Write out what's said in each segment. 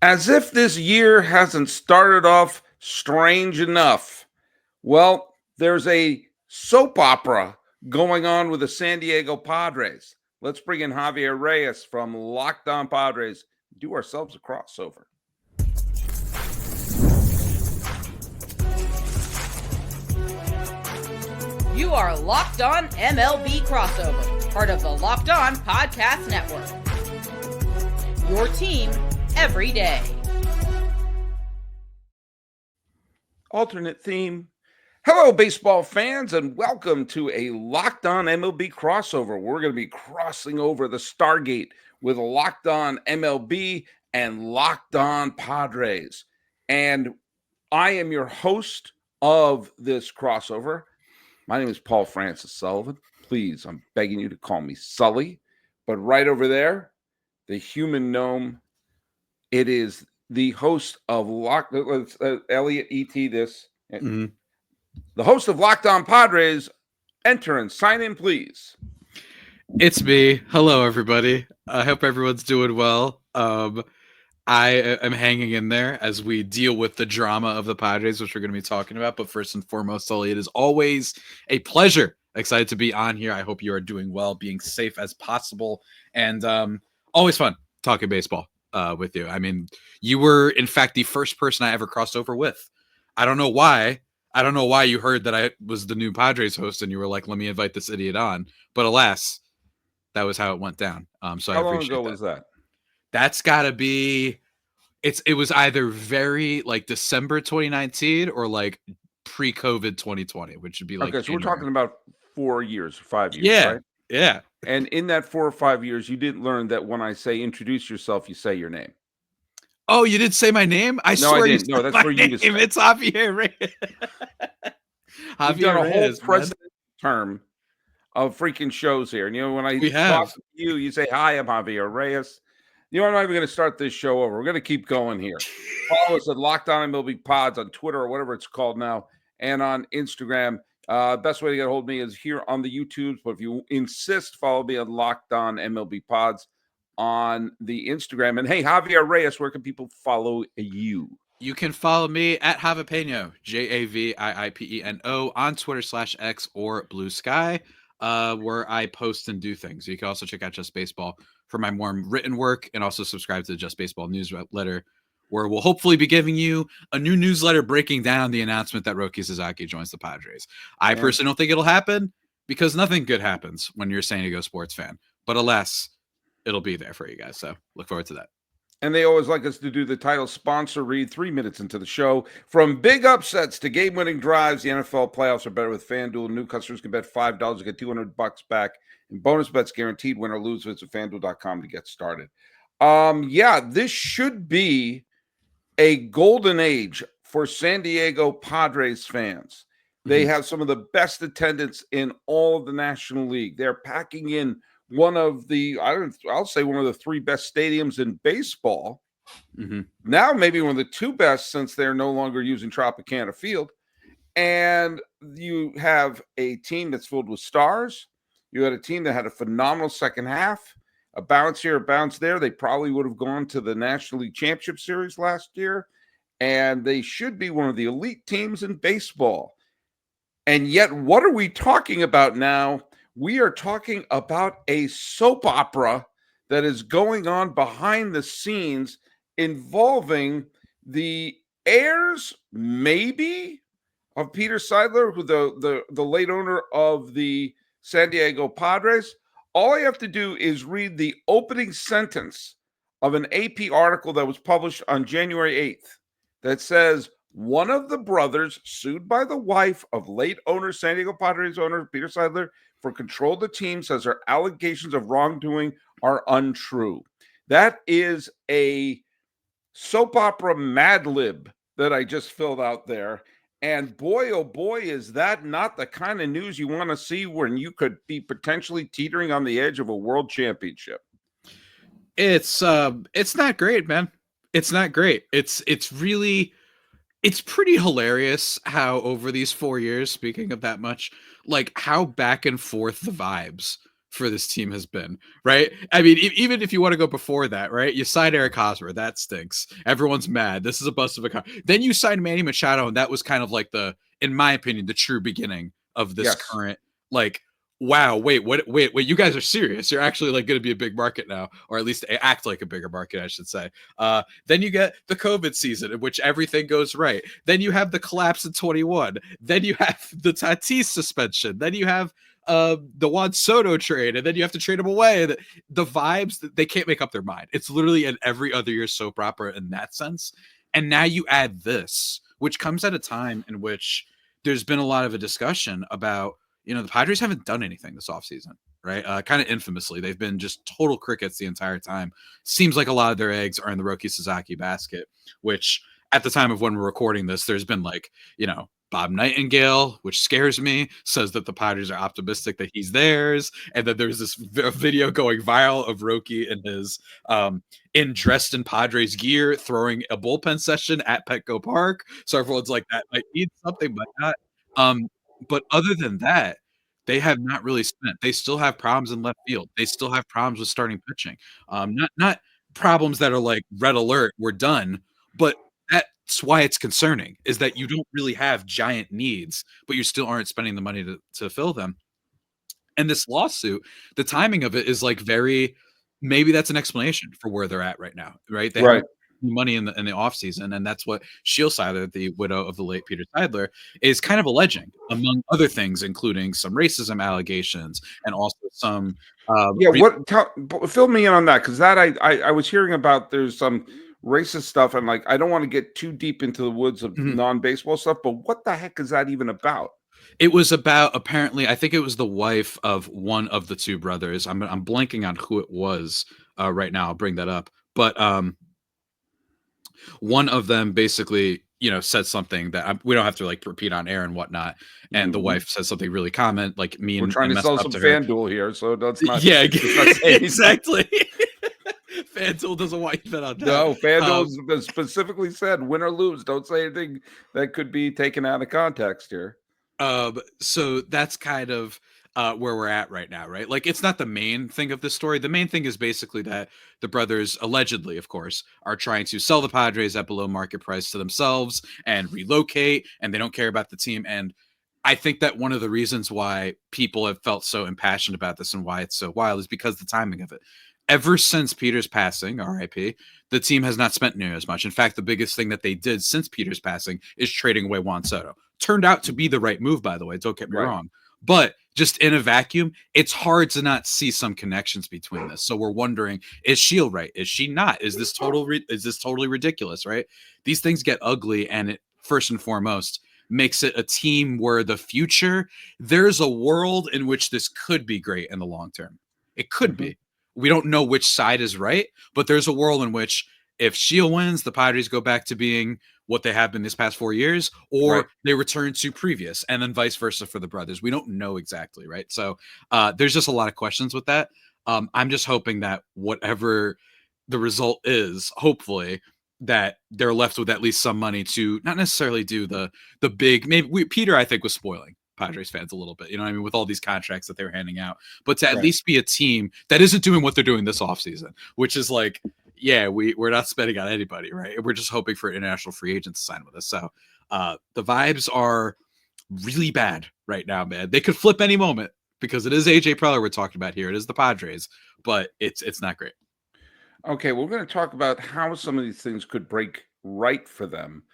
As if this year hasn't started off strange enough. Well, there's a soap opera going on with the San Diego Padres. Let's bring in Javier Reyes from Locked On Padres. Do ourselves a crossover. You are Locked On MLB Crossover, part of the Locked On Podcast Network. Your team every day. Alternate theme. Hello, baseball fans, and welcome to a Locked On MLB crossover. We're going to be crossing over the Stargate with Locked On MLB and Locked On Padres. And I am your host of this crossover. My name is Paul Francis Sullivan. Please, I'm begging you to call me Sully. But right over there, the human gnome, it is the host of Elliot E.T. this. Mm-hmm. The host of Locked On Padres. Enter and sign in, please. It's me. Hello, everybody. I hope everyone's doing well. I am hanging in there as we deal with the drama of the Padres, which we're going to be talking about. But first and foremost, Sully, it is always a pleasure. Excited to be on here. I hope you are doing well, being safe as possible, and always fun talking baseball with you. I mean, you were, in fact, the first person I ever crossed over with. I don't know why. I don't know why you heard that I was the new Padres host and you were like, let me invite this idiot on. But alas, that was how it went down. So how I appreciate long ago that. was that? That's got to be, it was either very like December 2019 or like pre-COVID 2020, which would be like. Okay, so January. we're talking about 4 years, 5 years, yeah, right? Yeah. And in that 4 or 5 years, you didn't learn that when I say introduce yourself, you say your name. Oh, you didn't say my name? No, swear I didn't. No, that's for you to say. It's Javier Reyes. We've done a whole president term of freaking shows here. And, you know, when I talk to you, you say, hi, I'm Javier Reyes. You know, I'm not even going to start this show over. We're going to keep going here. Follow us at Locked On MLB Pods on Twitter or whatever it's called now, and on Instagram. Best way to get a hold of me is here on the YouTubes. But if you insist, follow me on Locked On MLB Pods on the Instagram. And hey, Javier Reyes, where can people follow you? You can follow me at Javipeno, JAVIIPENO, on Twitter/X or Blue Sky, where I post and do things. You can also check out Just Baseball for my more written work, and also subscribe to the Just Baseball newsletter, where we'll hopefully be giving you a new newsletter breaking down the announcement that Roki Sasaki joins the Padres. I personally don't think it'll happen because nothing good happens when you're a San Diego sports fan. But alas, it'll be there for you guys. So look forward to that. And they always like us to do the title sponsor read 3 minutes into the show. From big upsets to game-winning drives, the NFL playoffs are better with FanDuel. New customers can bet $5 to get $200 back. And bonus bets guaranteed, win or lose. Visit FanDuel.com to get started. This should be a golden age for San Diego Padres fans. They have some of the best attendance in all of the National League. They're packing in one of the, I'll say one of the 3 best stadiums in baseball. Now maybe one of the 2 best, since they're no longer using Tropicana Field. And you have a team that's filled with stars. You had a team that had a phenomenal second half, a bounce here, a bounce there. They probably would have gone to the National League Championship Series last year. And they should be one of the elite teams in baseball. And yet, what are we talking about now? We are talking about a soap opera that is going on behind the scenes involving the heirs, maybe, of Peter Seidler, who the late owner of the San Diego Padres. All I have to do is read the opening sentence of an AP article that was published on January 8th that says, one of the brothers sued by the wife of late owner, San Diego Padres owner Peter Seidler, for control of the team, says her allegations of wrongdoing are untrue. That is a soap opera Mad Lib that I just filled out there. And boy, oh boy, is that not the kind of news you want to see when you could be potentially teetering on the edge of a world championship. It's not great, man. It's not great. It's pretty hilarious how over these 4 years, speaking of that much, like how back and forth the vibes for this team has been, right? I mean, even if you want to go before that, right? You sign Eric Hosmer, that stinks. Everyone's mad. This is a bust of a car. Then you signed Manny Machado, and that was kind of like in my opinion, the true beginning of this current, like, wow, wait, you guys are serious. You're actually like going to be a big market now, or at least act like a bigger market, I should say. Then you get the COVID season in which everything goes right. Then you have the collapse in 21. Then you have the Tatis suspension. Then you have the Juan Soto trade, and then you have to trade him away. The vibes, they can't make up their mind. It's literally an every other year soap opera in that sense. And now you add this, which comes at a time in which there's been a lot of a discussion about, the Padres haven't done anything this offseason, right? Kind of infamously, they've been just total crickets the entire time. Seems like a lot of their eggs are in the Roki Sasaki basket, which at the time of when we're recording this, there's been Bob Nightingale, which scares me, says that the Padres are optimistic that he's theirs. And then there's this video going viral of Roki and his dressed in Padres gear throwing a bullpen session at Petco Park. So everyone's like, that might mean something, but not. But other than that, they have not really spent. They still have problems in left field. They still have problems with starting pitching. Not problems that are like red alert, we're done, but that's why it's concerning, is that you don't really have giant needs, but you still aren't spending the money to fill them. And this lawsuit, the timing of it is like maybe that's an explanation for where they're at right now, right? They have money in the offseason, and that's what Shieldseiler, the widow of the late Peter Seidler, is kind of alleging, among other things, including some racism allegations and also some fill me in on that, because that I was hearing about. There's some racist stuff, and I don't want to get too deep into the woods of non-baseball stuff, but what the heck is that even about? It was about, apparently, I think it was the wife of one of the two brothers. I'm blanking on who it was right now. I'll bring that up. But one of them basically, said something that we don't have to repeat on air and whatnot. And the wife says something really common, like me. We're trying to sell some FanDuel here, so that's not. Yeah, exactly. FanDuel doesn't want you bet on that. No, FanDuel specifically said, win or lose, don't say anything that could be taken out of context here. So that's kind of where we're at right now, right? Like, it's not the main thing of this story. The main thing is basically that the brothers, allegedly, of course, are trying to sell the Padres at below market price to themselves and relocate, and they don't care about the team. And I think that one of the reasons why people have felt so impassioned about this and why it's so wild is because the timing of it. Ever since Peter's passing, RIP, the team has not spent near as much. In fact, the biggest thing that they did since Peter's passing is trading away Juan Soto. Turned out to be the right move, by the way. Don't get me wrong. But just in a vacuum, it's hard to not see some connections between this. So we're wondering, is she right? Is she not? Is this totally ridiculous, right? These things get ugly, and it, first and foremost, makes it a team where the future, there's a world in which this could be great in the long term. It could be. We don't know which side is right, but there's a world in which if Shield wins, the Padres go back to being what they have been this past 4 years, or they return to previous, and then vice versa for the brothers. We don't know exactly, right? So there's just a lot of questions with that. I'm just hoping that whatever the result is, hopefully, that they're left with at least some money to not necessarily do the big. Maybe Peter, I think, was spoiling Padres fans a little bit, you know what I mean, with all these contracts that they were handing out, but to at least be a team that isn't doing what they're doing this offseason, which is like, yeah, we're not spending on anybody, right? We're just hoping for international free agents to sign with us. So the vibes are really bad right now, man. They could flip any moment because it is AJ Preller we're talking about here. It is the Padres, but it's not great. Okay, we're going to talk about how some of these things could break right for them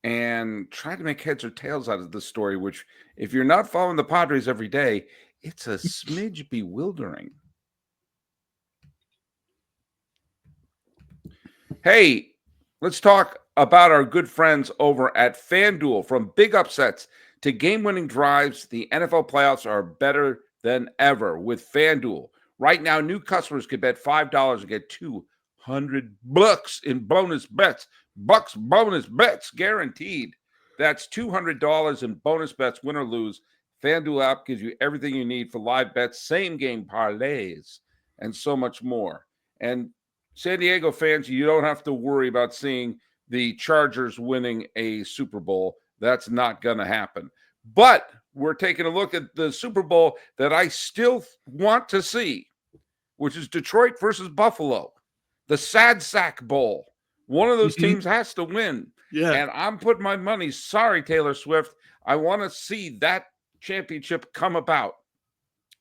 and try to make heads or tails out of the story, which, if you're not following the Padres every day, it's a smidge bewildering. Hey, let's talk about our good friends over at FanDuel. From big upsets to game-winning drives, the NFL playoffs are better than ever with FanDuel. Right now, new customers can bet $5 and get $200 in bonus bets. Bonus bets guaranteed. That's $200 in bonus bets, win or lose. FanDuel app gives you everything you need for live bets, same game parlays, and so much more. And San Diego fans, you don't have to worry about seeing the Chargers winning a Super Bowl. That's not going to happen. But we're taking a look at the Super Bowl that I still want to see, which is Detroit versus Buffalo, the Sad Sack Bowl. One of those teams has to win. Yeah. And I'm putting my money, sorry, Taylor Swift, I want to see that championship come about.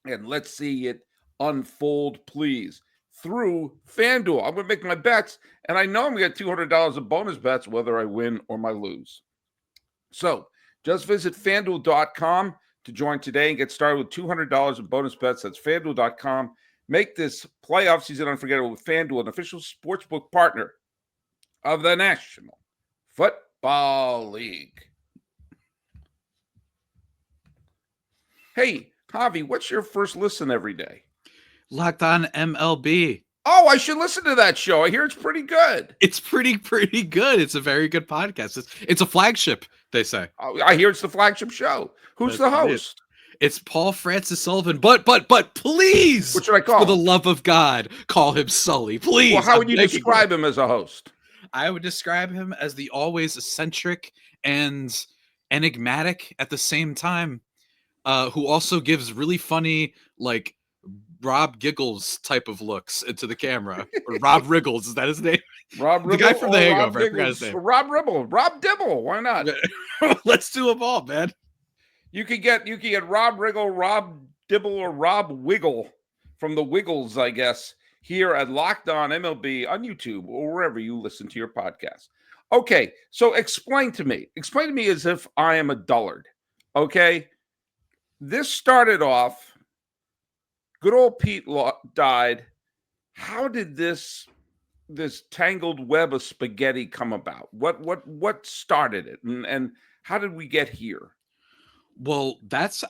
And let's see it unfold, please, through FanDuel. I'm going to make my bets, and I know I'm going to get $200 of bonus bets whether I win or I lose. So just visit FanDuel.com to join today and get started with $200 in bonus bets. That's FanDuel.com. Make this playoff season unforgettable with FanDuel, an official sportsbook partner of the National Football League. Hey, Javi, what's your first listen every day? Locked On MLB. Oh, I should listen to that show. I hear it's pretty good. It's pretty good. It's a very good podcast. It's a flagship, they say. Oh, I hear it's the flagship show. Who's the host? It's Paul Francis Sullivan. But please, what should I call for him? the love of God, call him Sully. Please. Well, how would you describe him as a host? I would describe him as the always eccentric and enigmatic at the same time, who also gives really funny, like, Rob Giggles type of looks into the camera. Or Rob Riggles, is that his name? Rob the Ribble guy from The Hangover. I forgot his name. Rob Ribble, Rob Dibble. Why not? Let's do them all, man. You could get Rob Riggle, Rob Dibble, or Rob Wiggle from the Wiggles, I guess, here at Locked On MLB on YouTube or wherever you listen to your podcast. Okay, so explain to me as if I am a dullard. Okay, this started off. Good old Pete died. How did this tangled web of spaghetti come about? What started it, and how did we get here? Well,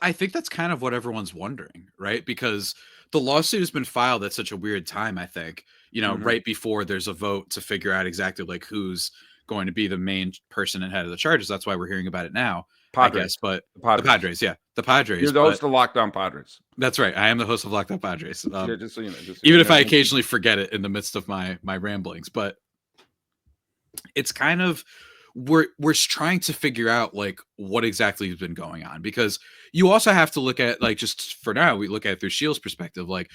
I think that's kind of what everyone's wondering, right? Because the lawsuit has been filed at such a weird time, I think, right before there's a vote to figure out exactly like who's going to be the main person and head of the charges. That's why we're hearing about it now, Padres. I guess. But the Padres, yeah. The Padres. You're the host of Locked On Padres. That's right. I am the host of Locked On Padres. Just so you know. Even if I occasionally forget it in the midst of my ramblings. But it's kind of, we're trying to figure out like what exactly has been going on, because you also have to look at, like, just for now, we look at it through Shield's perspective, like,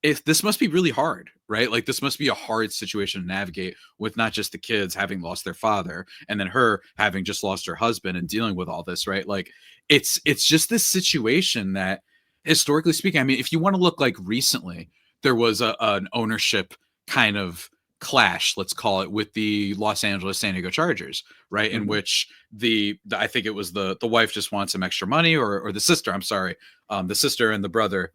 if this must be really hard, right? Like, this must be a hard situation to navigate with not just the kids having lost their father and then her having just lost her husband and dealing with all this, right? Like, it's just this situation that, historically speaking, I mean, if you want to look, like, recently, there was an ownership kind of clash, let's call it, with the Los Angeles San Diego Chargers, right? In which I think it was the wife just wants some extra money, or the sister, I'm sorry, the sister and the brother,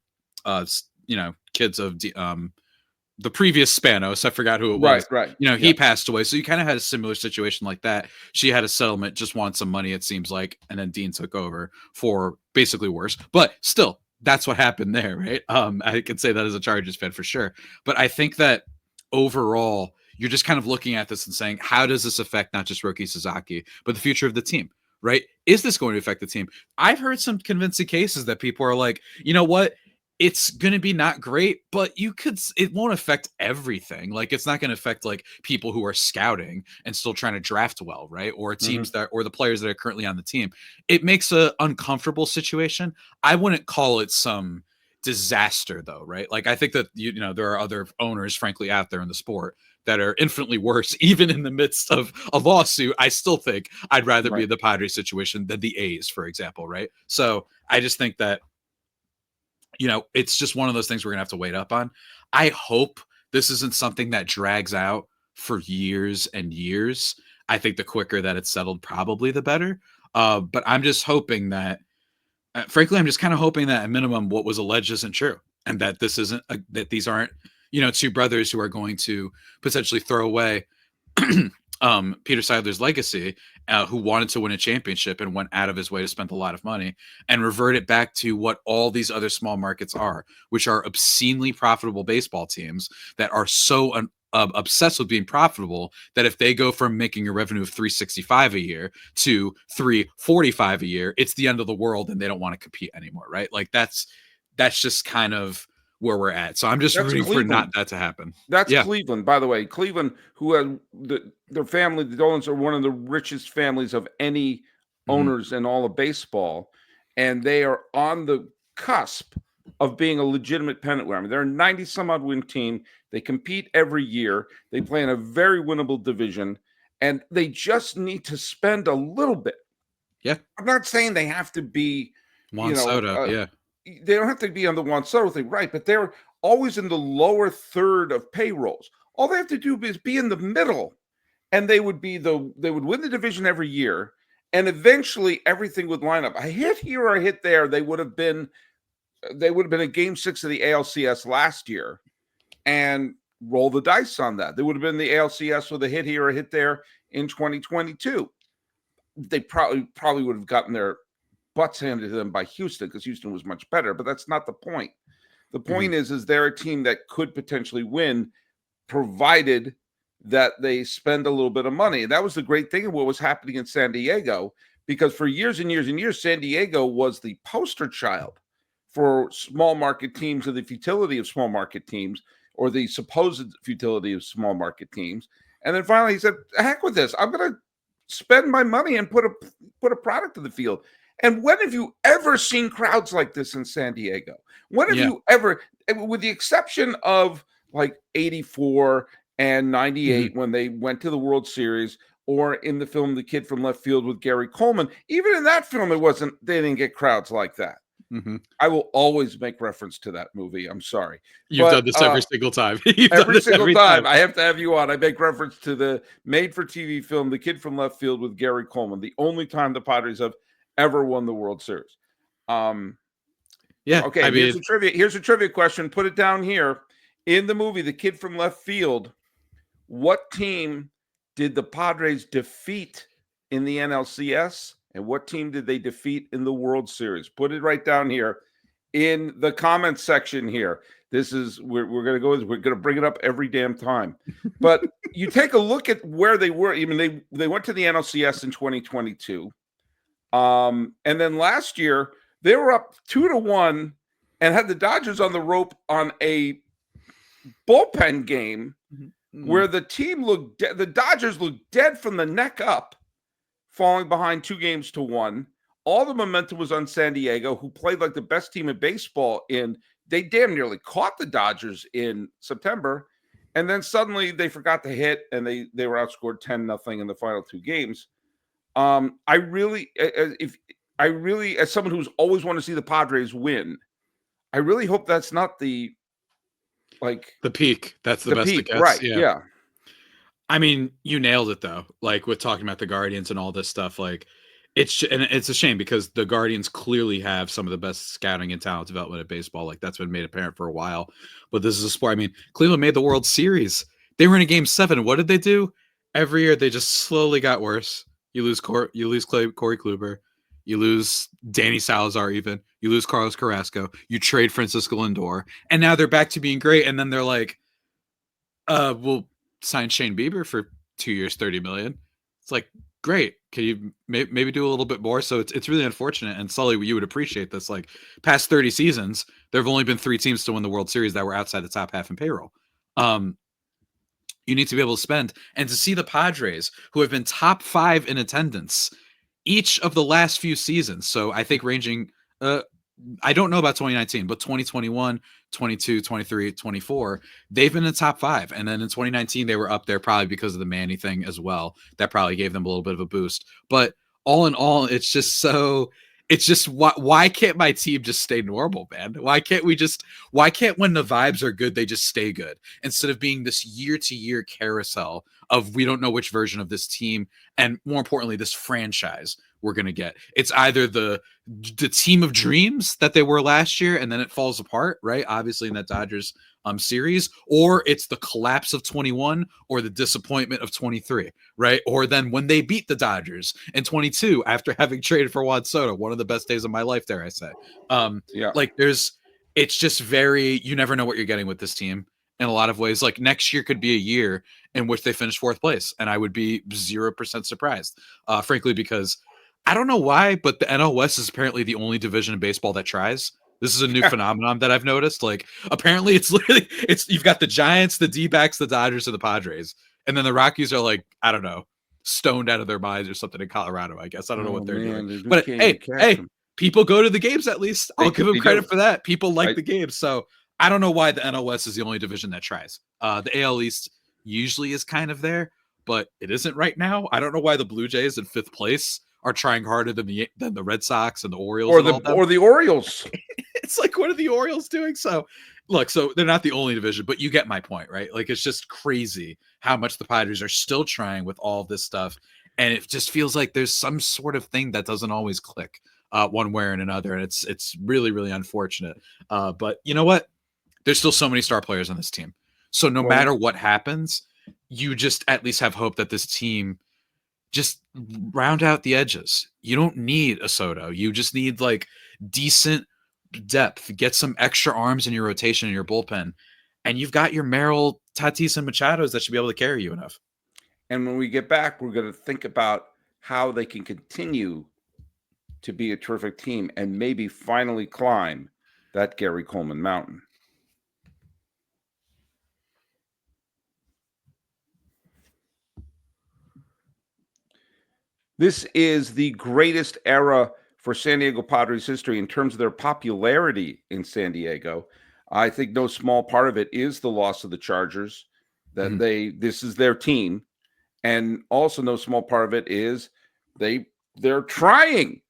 kids of the previous Spanos. I forgot who it was. Right. He passed away. So you kind of had a similar situation like that. She had a settlement, just wants some money, it seems like, and then Dean took over for basically worse. But still, that's what happened there, right? I can say that as a Chargers fan for sure. But I think that overall, you're just kind of looking at this and saying, how does this affect not just Roki Sasaki, but the future of the team, right? Is this going to affect the team? I've heard some convincing cases that people are like, you know what? It's going to be not great, but it won't affect everything. Like, it's not going to affect like people who are scouting and still trying to draft well, right? Or teams or the players that are currently on the team. It makes an uncomfortable situation. I wouldn't call it some disaster though, right? Like, I think that, there are other owners, frankly, out there in the sport that are infinitely worse, even in the midst of a lawsuit. I still think I'd rather be in the Padres situation than the A's, for example, right? So I just think that, it's just one of those things we're gonna have to wait up on. I hope this isn't something that drags out for years and years. I think the quicker that it's settled, probably the better. But I'm just hoping that, frankly, I'm just kind of hoping that at minimum what was alleged isn't true, and that this isn't that these aren't, two brothers who are going to potentially throw away Peter Seidler's legacy, who wanted to win a championship and went out of his way to spend a lot of money, and revert it back to what all these other small markets are, which are obscenely profitable baseball teams that are so obsessed with being profitable that if they go from making a revenue of $365 a year to $345 a year, it's the end of the world and they don't want to compete anymore, right? Like, that's just kind of where we're at. So I'm just rooting for not that to happen. That's Cleveland, by the way. Cleveland, who has their family, the Dolans are one of the richest families of any owners in all of baseball. and they are on the cusp of being a legitimate pennant winner. I mean, they're a 90 some odd win team. They compete every year. They play in a very winnable division, and they just need to spend a little bit. Yeah. I'm not saying they have to be, Juan Soto, yeah. They don't have to be on the Juan Soto thing, right? But they're always in the lower third of payrolls. All they have to do is be in the middle, and they would win the division every year, and eventually everything would line up. A hit here or a hit there, they would have been in Game 6 of the ALCS last year, and roll the dice on that. They would have been in the ALCS with a hit here or a hit there in 2022. They probably would have gotten their butts handed to them by Houston, because Houston was much better, but that's not the point. The point is they're a team that could potentially win, provided that they spend a little bit of money. And that was the great thing of what was happening in San Diego, because for years and years and years, San Diego was the poster child for small market teams and the futility of small market teams, or the supposed futility of small market teams. And then finally he said, heck with this. I'm going to spend my money and put a product in the field. And when have you ever seen crowds like this in San Diego? When have you ever, with the exception of like 84 and 98, when they went to the World Series, or in the film The Kid from Left Field with Gary Coleman, even in that film, they didn't get crowds like that. I will always make reference to that movie. I'm sorry. You've done this every single time. Every single time I have to have you on, I make reference to the made-for-TV film The Kid from Left Field with Gary Coleman, the only time the Padres have ever won the World Series. Okay, here's a trivia question. Put it down here. In the movie The Kid from Left Field, what team did the Padres defeat in the NLCS? And what team did they defeat in the World Series? Put it right down here in the comments section here. This is we're going to bring it up every damn time. But you take a look at where they were. I mean, they went to the NLCS in 2022. And then last year they were up 2-1 and had the Dodgers on the rope on a bullpen game where the Dodgers looked dead from the neck up, falling behind 2-1. All the momentum was on San Diego, who played like the best team in baseball. They damn nearly caught the Dodgers in September, and then suddenly they forgot to hit, and they were outscored 10-0 in the final two games. I really, as someone who's always wanted to see the Padres win, I really hope that's not the peak. That's the best peak, it gets. Right? Yeah. I mean, you nailed it though. Like with talking about the Guardians and all this stuff, like it's a shame because the Guardians clearly have some of the best scouting and talent development at baseball. Like that's been made apparent for a while. But this is a sport. I mean, Cleveland made the World Series. They were in a Game 7. What did they do? Every year they just slowly got worse. You lose Corey Kluber. You lose Danny Salazar even. You lose Carlos Carrasco. You trade Francisco Lindor. And now they're back to being great. And then they're like, we'll sign Shane Bieber for 2 years, $30 million. It's like, great. Can you maybe do a little bit more? So it's really unfortunate. And Sully, you would appreciate this. Like past 30 seasons, there have only been 3 teams to win the World Series that were outside the top half in payroll. You need to be able to spend, and to see the Padres, who have been top 5 in attendance each of the last few seasons. So I think ranging, I don't know about 2019, but 2021, 22, 23, 24, they've been in the top 5. And then in 2019, they were up there probably because of the Manny thing as well. That probably gave them a little bit of a boost. But all in all, why can't my team just stay normal, man? Why can't when the vibes are good, they just stay good instead of being this year-to-year carousel of we don't know which version of this team and more importantly, this franchise we're going to get. It's either the team of dreams that they were last year and then it falls apart, right? Obviously in that Dodgers series, or it's the collapse of 21 or the disappointment of 23, right? Or then when they beat the Dodgers in 22 after having traded for Juan Soto, one of the best days of my life, dare I say. It's just you never know what you're getting with this team in a lot of ways. Like next year could be a year in which they finish 4th place and I would be 0% surprised, frankly, because I don't know why, but the NL West is apparently the only division in baseball that tries. This is a new phenomenon that I've noticed. Like, apparently you've got the Giants, the D-backs, the Dodgers, and the Padres. And then the Rockies are like, I don't know, stoned out of their minds or something in Colorado, I guess. I don't know what they're doing. But hey, people go to the games at least. I'll give them credit for that. People like the games. So I don't know why the NL West is the only division that tries. The AL East usually is kind of there, but it isn't right now. I don't know why the Blue Jays in 5th place are trying harder than the Red Sox and the Orioles or the Orioles. It's like, what are the Orioles doing? So look, so they're not the only division, but you get my point, right? Like, it's just crazy how much the Padres are still trying with all this stuff. And it just feels like there's some sort of thing that doesn't always click one way or another. And it's really, really unfortunate. But you know what? There's still so many star players on this team. So no matter what happens, you just at least have hope that this team just round out the edges. You don't need a Soto. You just need like decent depth. Get some extra arms in your rotation in your bullpen, and you've got your Merrill, Tatis, and Machados that should be able to carry you enough. And when we get back, we're going to think about how they can continue to be a terrific team and maybe finally climb that Gary Coleman mountain. This is the greatest era for San Diego Padres history in terms of their popularity in San Diego. I think no small part of it is the loss of the Chargers, that this is their team. And also no small part of it is they're trying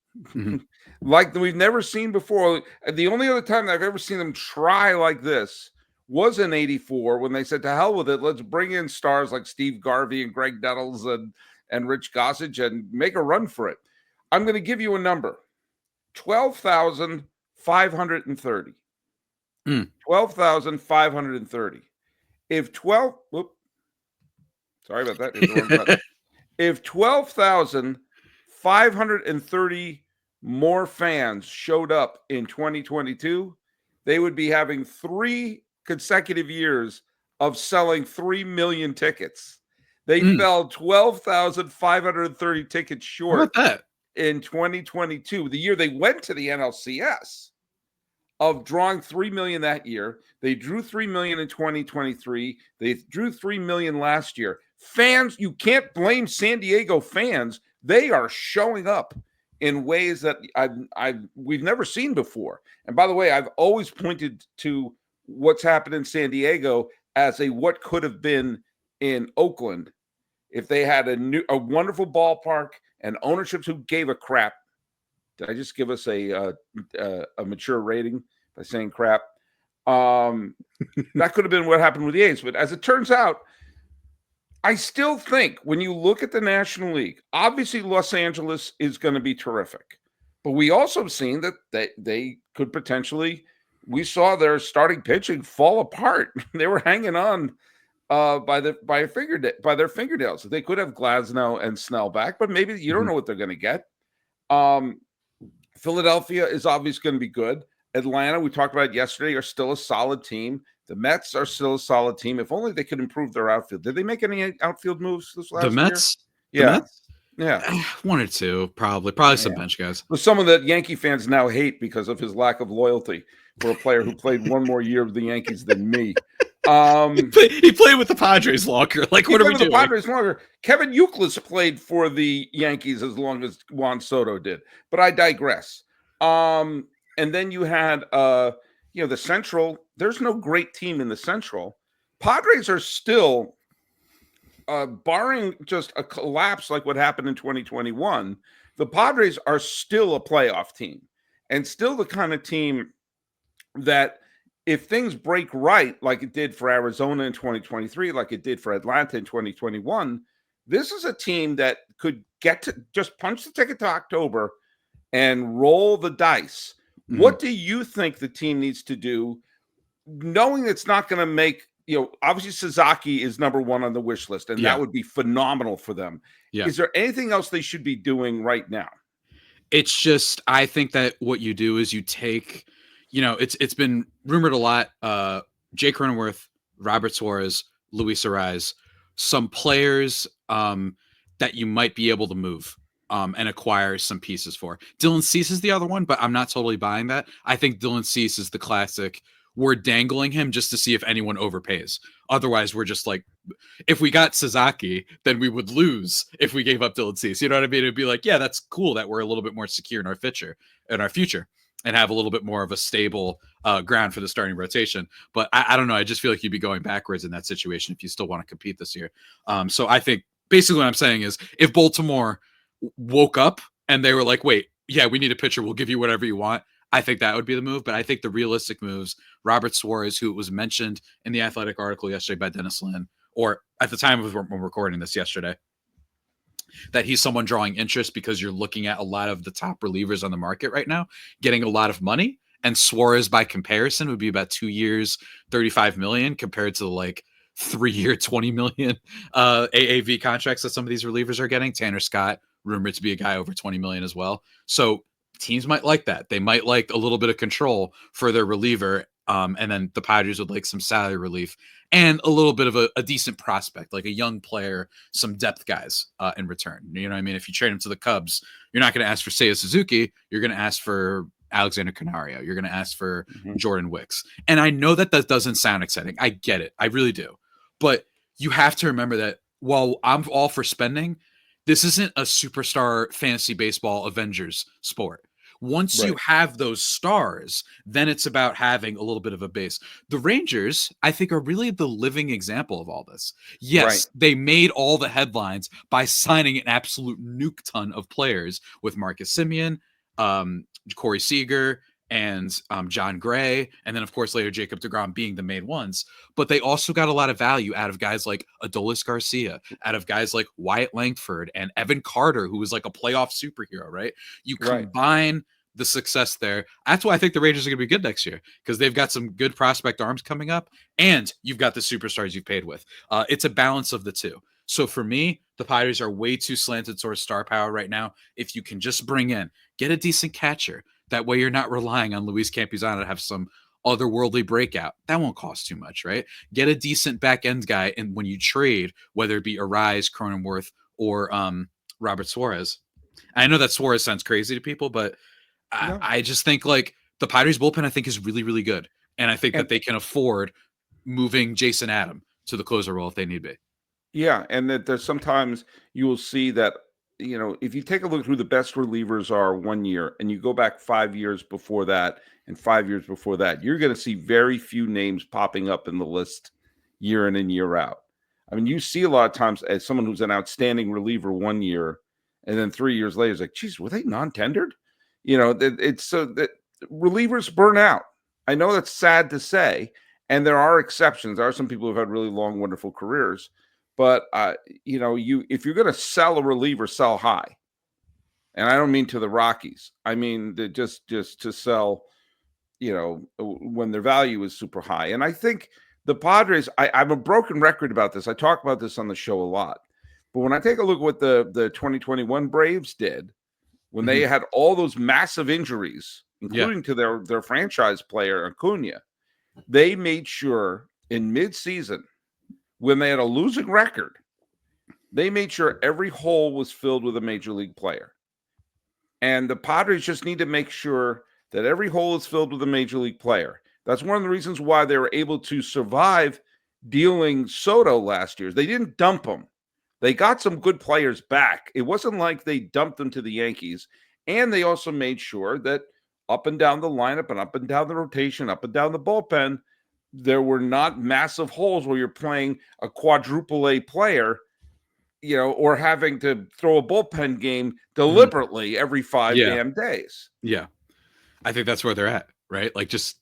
like we've never seen before. The only other time that I've ever seen them try like this was in '84 when they said, to hell with it, let's bring in stars like Steve Garvey and Greg Nettles and Rich Gossage and make a run for it. I'm going to give you a number. 12,530. 12,530. Sorry about that. If 12,530 more fans showed up in 2022, they would be having 3 consecutive years of selling 3 million tickets. They fell 12,530 tickets short in 2022, the year they went to the NLCS, of drawing 3 million that year. They drew 3 million in 2023. They drew 3 million last year. Fans, you can't blame San Diego fans. They are showing up in ways that we've never seen before. And by the way, I've always pointed to what's happened in San Diego as what could have been in Oakland if they had a wonderful ballpark and ownerships who gave a crap. Did I just give us a mature rating by saying crap? That could have been what happened with the A's. But as it turns out, I still think when you look at the National League, obviously Los Angeles is going to be terrific. But we also have seen that they could potentially, we saw their starting pitching fall apart. They were hanging on by their fingernails. They could have Glasnow and Snell back, but maybe you don't know what they're going to get. Philadelphia is obviously going to be good. Atlanta, we talked about yesterday, are still a solid team. The Mets are still a solid team. If only they could improve their outfield. Did they make any outfield moves this last year? The Mets? Yeah. The Mets? Yeah. 1 or 2, probably some bench guys. Well, some of the Yankee fans now hate because of his lack of loyalty for a player who played one more year with the Yankees than me. He played with the Padres longer. Like, what are we doing? The Padres longer. Kevin Youkilis played for the Yankees as long as Juan Soto did. But I digress. And then you had the Central. There's no great team in the Central. Padres are still, barring just a collapse like what happened in 2021, the Padres are still a playoff team and still the kind of team that if things break right, like it did for Arizona in 2023, like it did for Atlanta in 2021, this is a team that could get to just punch the ticket to October and roll the dice. What do you think the team needs to do, knowing it's not going to make, obviously Sasaki is number 1 on the wish list, and that would be phenomenal for them. Yeah. Is there anything else they should be doing right now? It's just, I think that what you do is you take, it's been rumored a lot, Jake Cronenworth, Robert Suarez, Luis Arraez, some players that you might be able to move. And acquire some pieces for. Dylan Cease is the other one, but I'm not totally buying that. I think Dylan Cease is the classic, we're dangling him just to see if anyone overpays. Otherwise, we're just like, if we got Sasaki, then we would lose if we gave up Dylan Cease. You know what I mean? It'd be like, yeah, that's cool that we're a little bit more secure in our future, and have a little bit more of a stable ground for the starting rotation. But I don't know. I just feel like you'd be going backwards in that situation if you still want to compete this year. So I think basically what I'm saying is, if Baltimore woke up and they were like, wait, yeah, we need a pitcher, we'll give you whatever you want, I think that would be the move. But I think the realistic moves, Robert Suarez, who was mentioned in the Athletic article yesterday by Dennis Lin, or at the time of when we're recording this yesterday, that he's someone drawing interest because you're looking at a lot of the top relievers on the market right now getting a lot of money. And Suarez, by comparison, would be about 2 years, $35 million compared to like 3-year, $20 million AAV contracts that some of these relievers are getting. Tanner Scott, rumored to be a guy over $20 million as well. So teams might like that. They might like a little bit of control for their reliever. And then the Padres would like some salary relief and a little bit of a decent prospect, like a young player, some depth guys in return. You know what I mean? If you trade him to the Cubs, you're not going to ask for Seiya Suzuki. You're going to ask for Alexander Canario. You're going to ask for Jordan Wicks. And I know that doesn't sound exciting. I get it. I really do. But you have to remember that while I'm all for spending, this isn't a superstar fantasy baseball Avengers sport. Once you have those stars, then it's about having a little bit of a base. The Rangers, I think, are really the living example of all this. Yes, they made all the headlines by signing an absolute nuke ton of players with Marcus Semien, Corey Seager, and John Gray, and then, of course, later Jacob deGrom being the main ones. But they also got a lot of value out of guys like Adolis Garcia, out of guys like Wyatt Langford and Evan Carter, who was like a playoff superhero, right? You combine the success there. That's why I think the Rangers are going to be good next year, because they've got some good prospect arms coming up, and you've got the superstars you've paid with. It's a balance of the two. So for me, the Padres are way too slanted towards star power right now. If you can just get a decent catcher, that way you're not relying on Luis Campusano to have some otherworldly breakout. That won't cost too much, right? Get a decent back end guy, and when you trade, whether it be Arise, Cronenworth, or Robert Suarez. I know that Suarez sounds crazy to people, but I just think like the Padres bullpen, I think, is really, really good. And I think that they can afford moving Jason Adam to the closer role if they need be. Yeah, and that there's sometimes you will see that, you know, if you take a look at who the best relievers are 1 year and you go back 5 years before that and 5 years before that, you're going to see very few names popping up in the list year in and year out. I mean, you see a lot of times as someone who's an outstanding reliever 1 year and then 3 years later, it's like, geez, were they non-tendered? You know, it's so that relievers burn out. I know that's sad to say, and there are exceptions. There are some people who've had really long, wonderful careers. But, you know, if you're going to sell a reliever, sell high. And I don't mean to the Rockies. I mean just to sell, you know, when their value is super high. And I think the Padres, I'm a broken record about this. I talk about this on the show a lot. But when I take a look at what the 2021 Braves did, when they had all those massive injuries, including to their franchise player, Acuna, they made sure in midseason, when they had a losing record, they made sure every hole was filled with a major league player. And the Padres just need to make sure that every hole is filled with a major league player. That's one of the reasons why they were able to survive dealing Soto last year. They didn't dump him. They got some good players back. It wasn't like they dumped them to the Yankees. And they also made sure that up and down the lineup and up and down the rotation, up and down the bullpen, there were not massive holes where you're playing a quadruple A player, you know, or having to throw a bullpen game deliberately every 5 damn days. Yeah. I think that's where they're at, right? Like just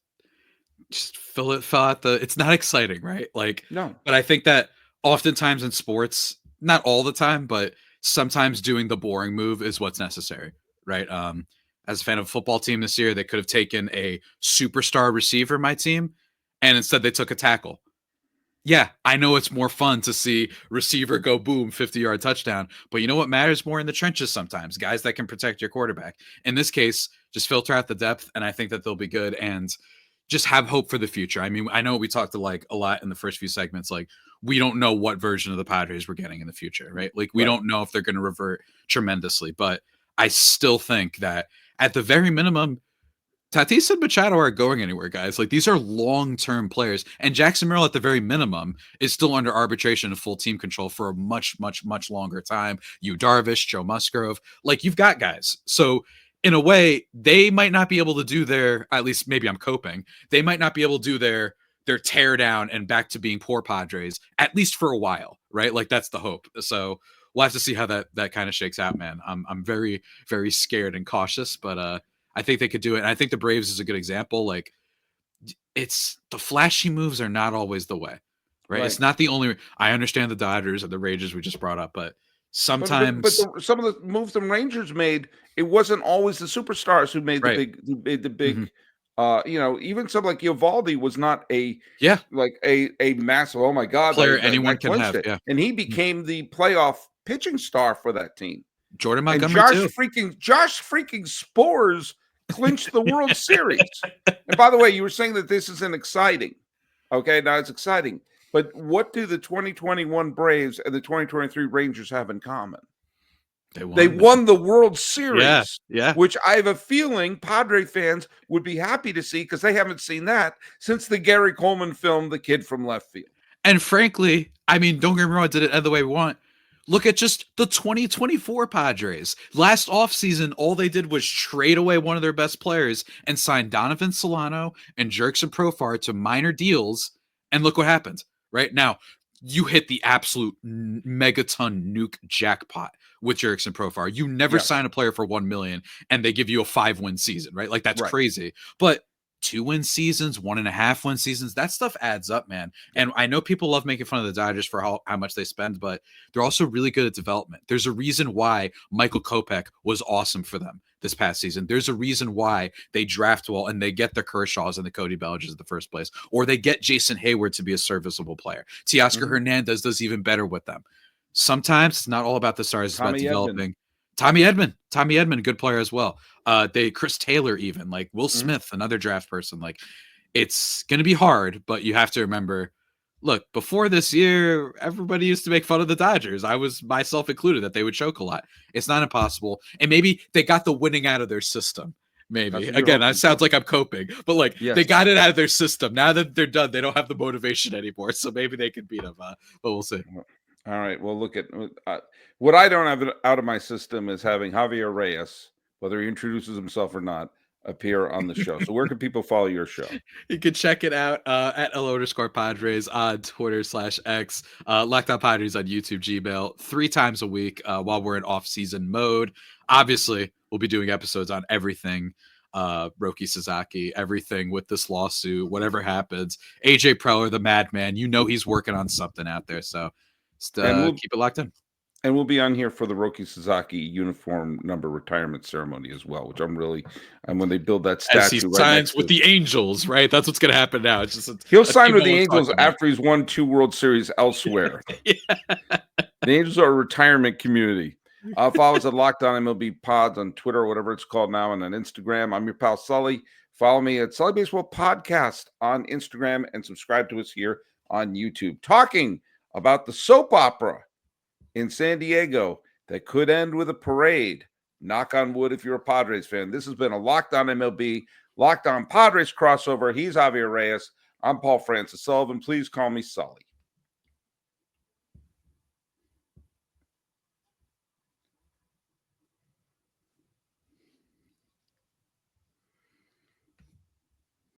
fill out it's not exciting, right? Like, no, but I think that oftentimes in sports, not all the time, but sometimes doing the boring move is what's necessary, right? As a fan of a football team this year, they could have taken a superstar receiver, my team, and instead they took a tackle. Yeah, I know it's more fun to see receiver go boom, 50-yard touchdown, but you know what matters more in the trenches sometimes? Guys that can protect your quarterback. In this case, just filter out the depth, and I think that they'll be good, and just have hope for the future. I mean, I know we talked a lot in the first few segments, like we don't know what version of the Padres we're getting in the future, right? Like we don't know if they're going to revert tremendously, but I still think that at the very minimum, Tatis and Machado aren't going anywhere, guys. Like, these are long-term players, and Jackson Merrill, at the very minimum, is still under arbitration and full team control for a much, much, much longer time. Yu Darvish, Joe Musgrove, like, you've got guys. So in a way, they might not be able to do their, at least maybe I'm coping, they might not be able to do their tear down and back to being poor Padres, at least for a while, right? Like, that's the hope. So we'll have to see how that kind of shakes out, man. I'm very, very scared and cautious, but I think they could do it. And I think the Braves is a good example. Like, it's the flashy moves are not always the way, right? It's not the only. I understand the Dodgers and the Rangers we just brought up, but sometimes some of the moves the Rangers made, it wasn't always the superstars who made the big. Even something like Eovaldi was not a massive. Oh my God, player anyone can have. Yeah. And he became the playoff pitching star for that team. Jordan Montgomery and Josh freaking Spores clinched the World Series. And by the way, you were saying that this isn't exciting. Okay, now it's exciting. But what do the 2021 Braves and the 2023 Rangers have in common? They won the World Series. Yeah. Which I have a feeling Padre fans would be happy to see, because they haven't seen that since the Gary Coleman film, The Kid from Left Field. And frankly, I mean, don't get me wrong, did it the way we want. Look at just the 2024 Padres. Last offseason, all they did was trade away one of their best players and sign Donovan Solano and Jurickson Profar to minor deals. And look what happened. Right now, you hit the absolute megaton nuke jackpot with Jurickson Profar. You never sign a player for $1 million and they give you a 5-win season, right? Like, that's crazy. But 2-win seasons, 1.5-win seasons, that stuff adds up, man. And I know people love making fun of the Dodgers for how much they spend, but they're also really good at development. There's a reason why Michael Kopech was awesome for them this past season. There's a reason why they draft well and they get the Kershaws and the Cody Bellinges in the first place, or they get Jason Hayward to be a serviceable player. Teoscar Hernandez does even better with them. Sometimes it's not all about the stars, it's about developing. Tommy Edman, good player as well. Chris Taylor, even, like Will Smith, another draft person. Like, it's going to be hard, but you have to remember, look, before this year, everybody used to make fun of the Dodgers. I was myself included, that they would choke a lot. It's not impossible. And maybe they got the winning out of their system. Maybe. Again, that sounds like I'm coping, but they got it out of their system. Now that they're done, they don't have the motivation anymore. So maybe they can beat them, but we'll see. All right. Well, look at what I don't have out of my system is having Javier Reyes, whether he introduces himself or not, appear on the show. So where can people follow your show? You can check it out at @LO_Padres on Twitter/X, Locked On Padres on YouTube, Gmail, 3 times a week while we're in off-season mode. Obviously, we'll be doing episodes on everything. Roki Sasaki, everything with this lawsuit, whatever happens. AJ Preller, the madman, he's working on something out there. So keep it locked in. And we'll be on here for the Roki Sasaki uniform number retirement ceremony as well, which and when they build that statue, as he signs with the Angels, right? That's what's going to happen now. It's just he'll sign with the Angels after he's won 2 World Series elsewhere. The Angels are a retirement community. Follow us at Locked On MLB Pods on Twitter, or whatever it's called now, and on Instagram. I'm your pal Sully. Follow me at Sully Baseball Podcast on Instagram and subscribe to us here on YouTube. Talking about the soap opera in San Diego that could end with a parade. Knock on wood if you're a Padres fan. This has been a Locked On MLB, Locked On Padres crossover. He's Javier Reyes. I'm Paul Francis Sullivan. Please call me Sully.